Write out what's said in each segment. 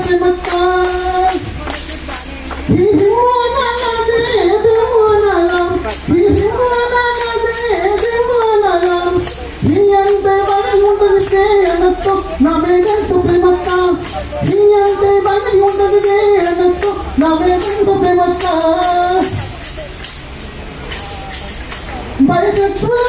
ప్రేమక్క నా వేదంతో ప్రేమక్క నీ అంటే బలి ఉండదు వేదంతో నా వేదంతో ప్రేమక్క bisexual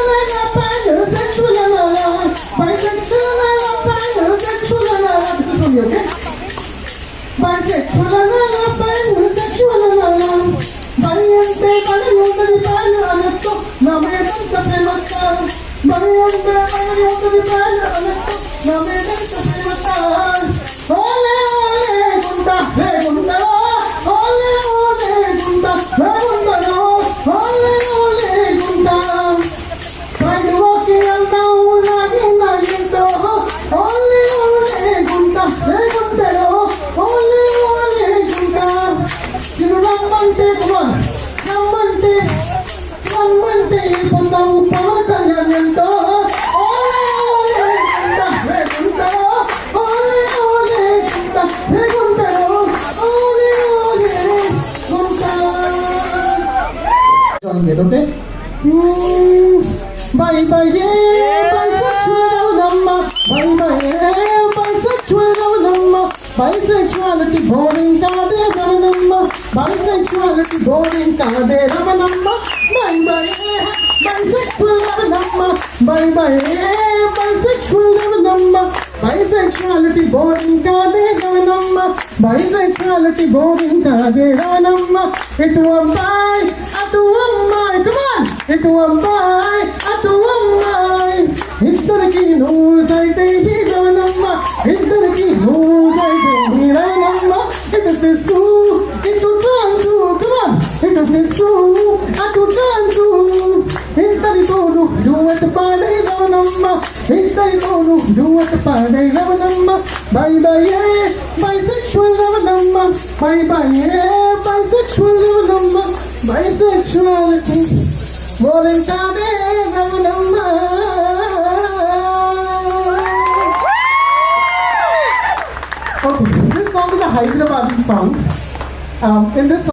okay? Bye bye, yeah, bisexual number. Bye bye, yeah, bisexual number. Bisexuality boring kade number. Bisexuality boring kade number. Bye bye, yeah, bisexual number. Bye bye, yeah, bisexual number. Bisexuality boring kade number. Bisexuality boring kade number. It was bye, atu ammai, come on. Itu ammai, atu ammai. Iddariki noosayte hiranamma. Iddariki noosayte hiranamma. It is this true, it is true, come on. It is this true, atu true. Iddaritonu duet paade ravanamma. Iddaritonu duet paade ravanamma. Bye bye, yeah, bisexual ravanamma. Bye bye, yeah, bisexual ravanamma. Bisexuality. Boring kade ravanamma. Okay, this song is a Hyderabadi song. In this song